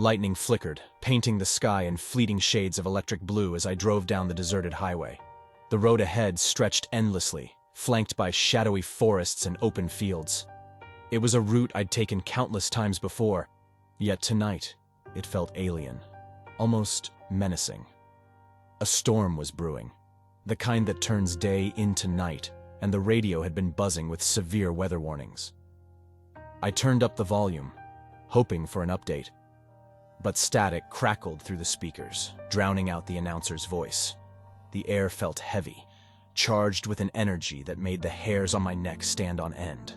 Lightning flickered, painting the sky in fleeting shades of electric blue as I drove down the deserted highway. The road ahead stretched endlessly, flanked by shadowy forests and open fields. It was a route I'd taken countless times before, yet tonight it felt alien, almost menacing. A storm was brewing, the kind that turns day into night, and the radio had been buzzing with severe weather warnings. I turned up the volume, hoping for an update. But static crackled through the speakers, drowning out the announcer's voice. The air felt heavy, charged with an energy that made the hairs on my neck stand on end.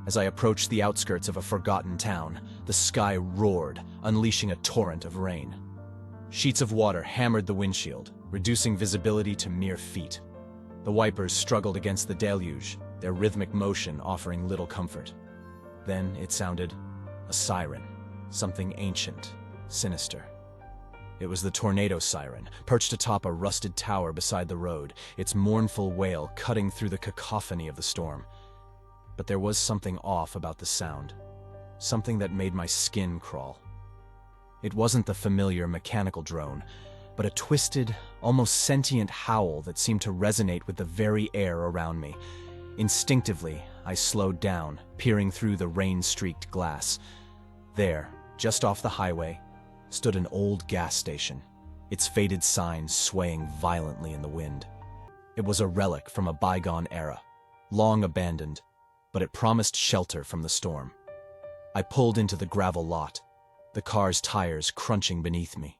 As I approached the outskirts of a forgotten town, the sky roared, unleashing a torrent of rain. Sheets of water hammered the windshield, reducing visibility to mere feet. The wipers struggled against the deluge, their rhythmic motion offering little comfort. Then it sounded a siren, something ancient, sinister. It was the tornado siren, perched atop a rusted tower beside the road, its mournful wail cutting through the cacophony of the storm. But there was something off about the sound, something that made my skin crawl. It wasn't the familiar mechanical drone, but a twisted, almost sentient howl that seemed to resonate with the very air around me. Instinctively, I slowed down, peering through the rain-streaked glass. There, just off the highway, stood an old gas station, its faded sign swaying violently in the wind. It was a relic from a bygone era, long abandoned, but it promised shelter from the storm. I pulled into the gravel lot, the car's tires crunching beneath me.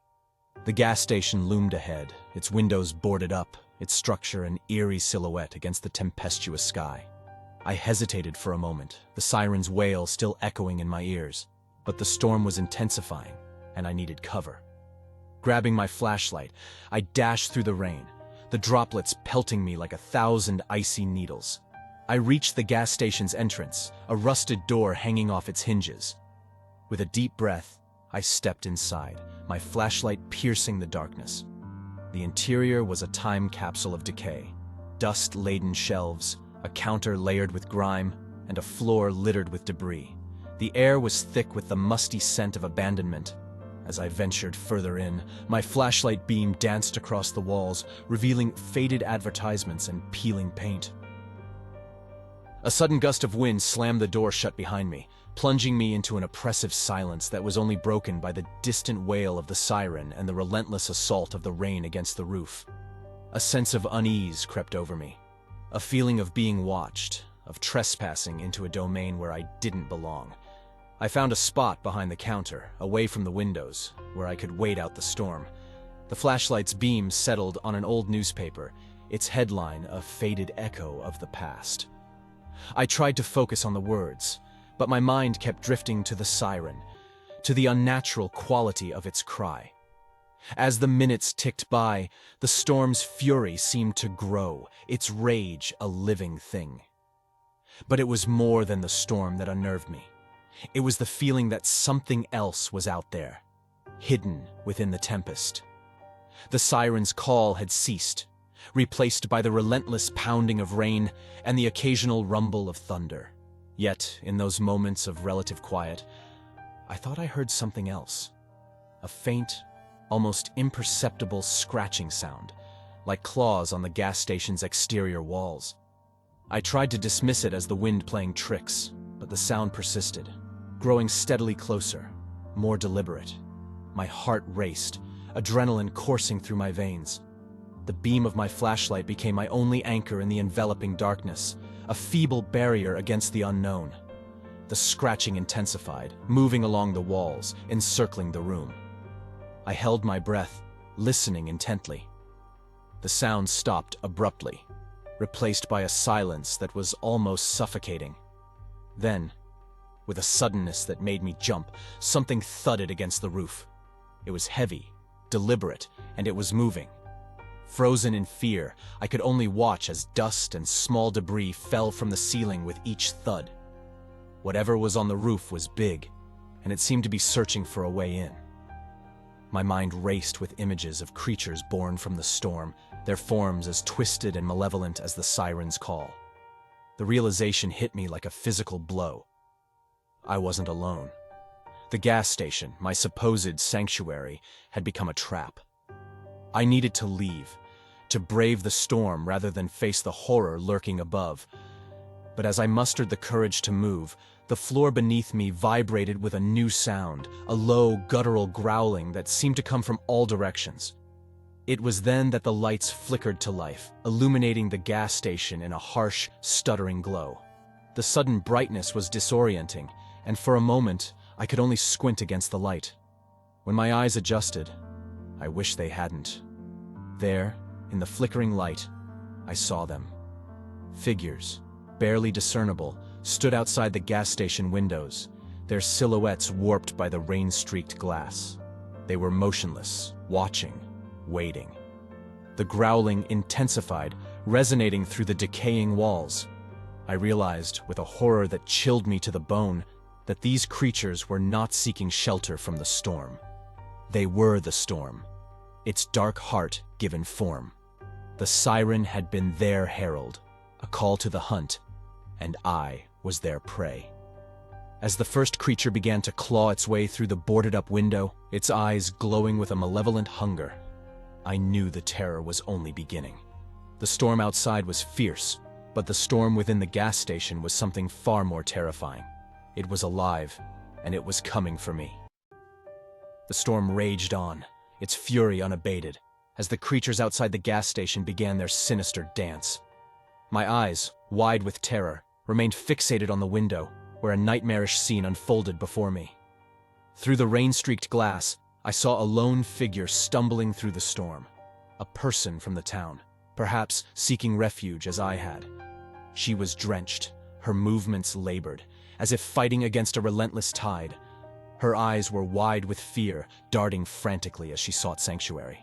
The gas station loomed ahead, its windows boarded up, its structure an eerie silhouette against the tempestuous sky. I hesitated for a moment, the siren's wail still echoing in my ears, but the storm was intensifying, and I needed cover. Grabbing my flashlight, I dashed through the rain, the droplets pelting me like 1,000 icy needles. I reached the gas station's entrance, a rusted door hanging off its hinges. With a deep breath, I stepped inside, my flashlight piercing the darkness. The interior was a time capsule of decay. Dust-laden shelves, a counter layered with grime, and a floor littered with debris. The air was thick with the musty scent of abandonment. As I ventured further in, my flashlight beam danced across the walls, revealing faded advertisements and peeling paint. A sudden gust of wind slammed the door shut behind me, plunging me into an oppressive silence that was only broken by the distant wail of the siren and the relentless assault of the rain against the roof. A sense of unease crept over me, a feeling of being watched, of trespassing into a domain where I didn't belong. I found a spot behind the counter, away from the windows, where I could wait out the storm. The flashlight's beam settled on an old newspaper, its headline a faded echo of the past. I tried to focus on the words, but my mind kept drifting to the siren, to the unnatural quality of its cry. As the minutes ticked by, the storm's fury seemed to grow, its rage a living thing. But it was more than the storm that unnerved me. It was the feeling that something else was out there, hidden within the tempest. The siren's call had ceased, replaced by the relentless pounding of rain and the occasional rumble of thunder. Yet, in those moments of relative quiet, I thought I heard something else. A faint, almost imperceptible scratching sound, like claws on the gas station's exterior walls. I tried to dismiss it as the wind playing tricks, but the sound persisted, growing steadily closer, more deliberate. My heart raced, adrenaline coursing through my veins. The beam of my flashlight became my only anchor in the enveloping darkness, a feeble barrier against the unknown. The scratching intensified, moving along the walls, encircling the room. I held my breath, listening intently. The sound stopped abruptly, replaced by a silence that was almost suffocating. Then, with a suddenness that made me jump, something thudded against the roof. It was heavy, deliberate, and it was moving. Frozen in fear, I could only watch as dust and small debris fell from the ceiling with each thud. Whatever was on the roof was big, and it seemed to be searching for a way in. My mind raced with images of creatures born from the storm, their forms as twisted and malevolent as the siren's call. The realization hit me like a physical blow. I wasn't alone. The gas station, my supposed sanctuary, had become a trap. I needed to leave, to brave the storm rather than face the horror lurking above. But as I mustered the courage to move, the floor beneath me vibrated with a new sound, a low, guttural growling that seemed to come from all directions. It was then that the lights flickered to life, illuminating the gas station in a harsh, stuttering glow. The sudden brightness was disorienting, and for a moment, I could only squint against the light. When my eyes adjusted, I wish they hadn't. There, in the flickering light, I saw them. Figures, barely discernible, stood outside the gas station windows, their silhouettes warped by the rain-streaked glass. They were motionless, watching, waiting. The growling intensified, resonating through the decaying walls. I realized, with a horror that chilled me to the bone, that these creatures were not seeking shelter from the storm. They were the storm, its dark heart given form. The siren had been their herald, a call to the hunt, and I was their prey. As the first creature began to claw its way through the boarded-up window, its eyes glowing with a malevolent hunger, I knew the terror was only beginning. The storm outside was fierce, but the storm within the gas station was something far more terrifying. It was alive, and it was coming for me. The storm raged on, its fury unabated, as the creatures outside the gas station began their sinister dance. My eyes, wide with terror, remained fixated on the window, where a nightmarish scene unfolded before me. Through the rain-streaked glass, I saw a lone figure stumbling through the storm. A person from the town, perhaps seeking refuge as I had. She was drenched, her movements labored, as if fighting against a relentless tide. Her eyes were wide with fear, darting frantically as she sought sanctuary.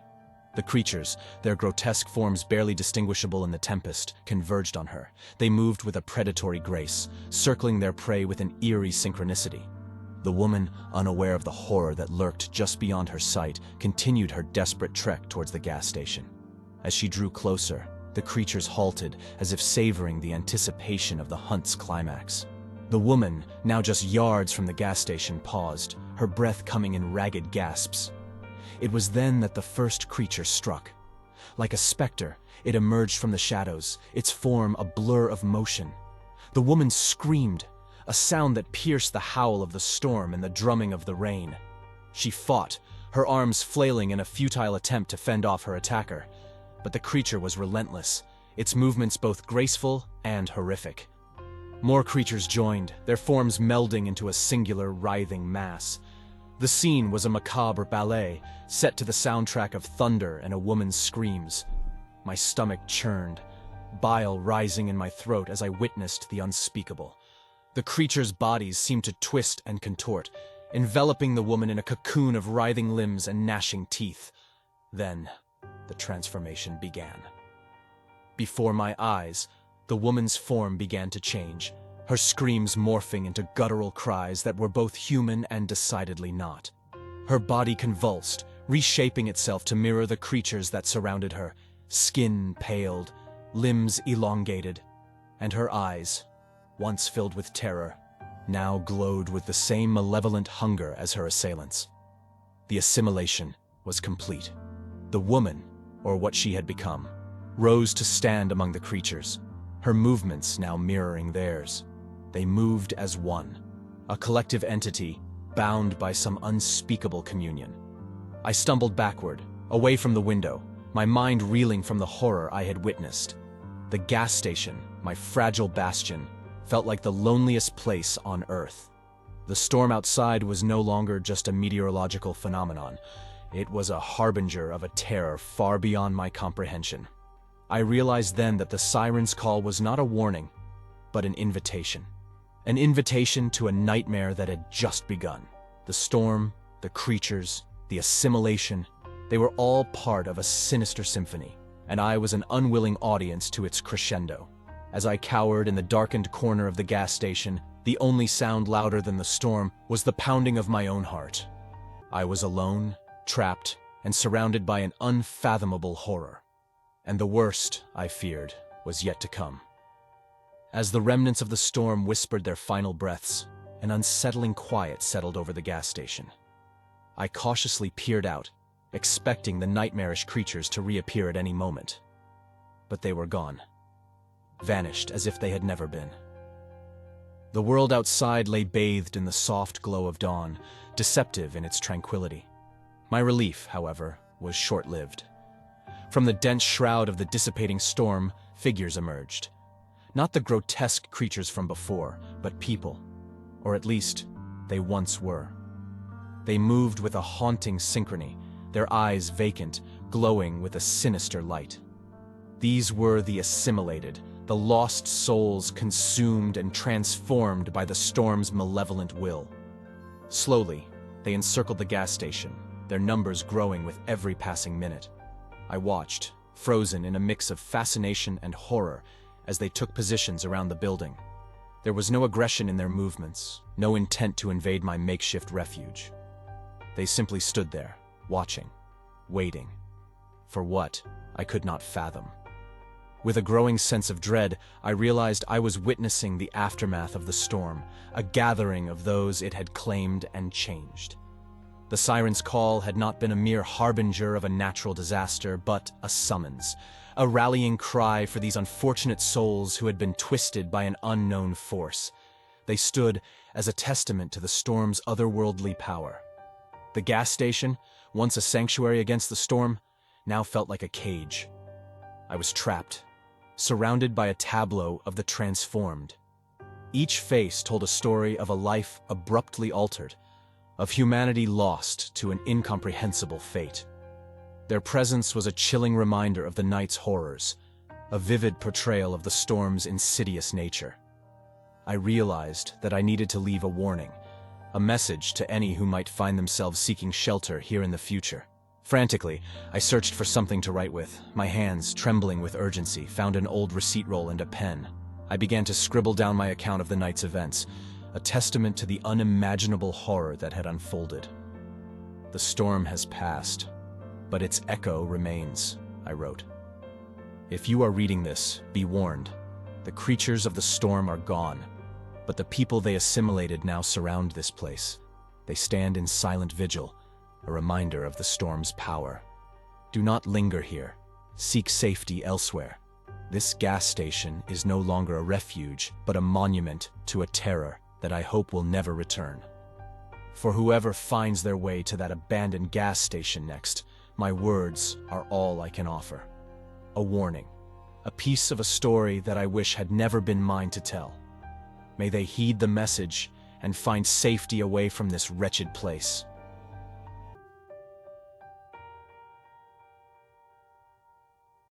The creatures, their grotesque forms barely distinguishable in the tempest, converged on her. They moved with a predatory grace, circling their prey with an eerie synchronicity. The woman, unaware of the horror that lurked just beyond her sight, continued her desperate trek towards the gas station. As she drew closer, the creatures halted, as if savoring the anticipation of the hunt's climax. The woman, now just yards from the gas station, paused, her breath coming in ragged gasps. It was then that the first creature struck. Like a specter, it emerged from the shadows, its form a blur of motion. The woman screamed, a sound that pierced the howl of the storm and the drumming of the rain. She fought, her arms flailing in a futile attempt to fend off her attacker. But the creature was relentless, its movements both graceful and horrific. More creatures joined, their forms melding into a singular, writhing mass. The scene was a macabre ballet, set to the soundtrack of thunder and a woman's screams. My stomach churned, bile rising in my throat as I witnessed the unspeakable. The creatures' bodies seemed to twist and contort, enveloping the woman in a cocoon of writhing limbs and gnashing teeth. Then, the transformation began. Before my eyes, the woman's form began to change, her screams morphing into guttural cries that were both human and decidedly not. Her body convulsed, reshaping itself to mirror the creatures that surrounded her, skin paled, limbs elongated, and her eyes, once filled with terror, now glowed with the same malevolent hunger as her assailants. The assimilation was complete. The woman, or what she had become, rose to stand among the creatures, her movements now mirroring theirs. They moved as one, a collective entity bound by some unspeakable communion. I stumbled backward, away from the window, my mind reeling from the horror I had witnessed. The gas station, my fragile bastion, felt like the loneliest place on Earth. The storm outside was no longer just a meteorological phenomenon. It was a harbinger of a terror far beyond my comprehension. I realized then that the siren's call was not a warning, but an invitation. An invitation to a nightmare that had just begun. The storm, the creatures, the assimilation, they were all part of a sinister symphony, and I was an unwilling audience to its crescendo. As I cowered in the darkened corner of the gas station, the only sound louder than the storm was the pounding of my own heart. I was alone, trapped, and surrounded by an unfathomable horror. And the worst, I feared, was yet to come. As the remnants of the storm whispered their final breaths, An unsettling quiet settled over the gas station. I cautiously peered out, expecting the nightmarish creatures to reappear at any moment. But they were gone. Vanished as if they had never been. The world outside lay bathed in the soft glow of dawn, deceptive in its tranquility. My relief, however, was short-lived. From the dense shroud of the dissipating storm, figures emerged. Not the grotesque creatures from before, but people. Or at least, they once were. They moved with a haunting synchrony, their eyes vacant, glowing with a sinister light. These were the assimilated, the lost souls consumed and transformed by the storm's malevolent will. Slowly, they encircled the gas station, their numbers growing with every passing minute. I watched, frozen in a mix of fascination and horror, as they took positions around the building. There was no aggression in their movements, no intent to invade my makeshift refuge. They simply stood there, watching, waiting. For what, I could not fathom. With a growing sense of dread, I realized I was witnessing the aftermath of the storm, a gathering of those it had claimed and changed. The siren's call had not been a mere harbinger of a natural disaster, but a summons, a rallying cry for these unfortunate souls who had been twisted by an unknown force. They stood as a testament to the storm's otherworldly power. The gas station, once a sanctuary against the storm, now felt like a cage. I was trapped, surrounded by a tableau of the transformed. Each face told a story of a life abruptly altered, of humanity lost to an incomprehensible fate. Their presence was a chilling reminder of the night's horrors, a vivid portrayal of the storm's insidious nature. I realized that I needed to leave a warning, a message to any who might find themselves seeking shelter here in the future. Frantically, I searched for something to write with. My hands, trembling with urgency, found an old receipt roll and a pen. I began to scribble down my account of the night's events, a testament to the unimaginable horror that had unfolded. The storm has passed, but its echo remains, I wrote. If you are reading this, be warned. The creatures of the storm are gone, but the people they assimilated now surround this place. They stand in silent vigil, a reminder of the storm's power. Do not linger here. Seek safety elsewhere. This gas station is no longer a refuge, but a monument to a terror that I hope will never return. For whoever finds their way to that abandoned gas station next, my words are all I can offer. A warning, a piece of a story that I wish had never been mine to tell. May they heed the message and find safety away from this wretched place.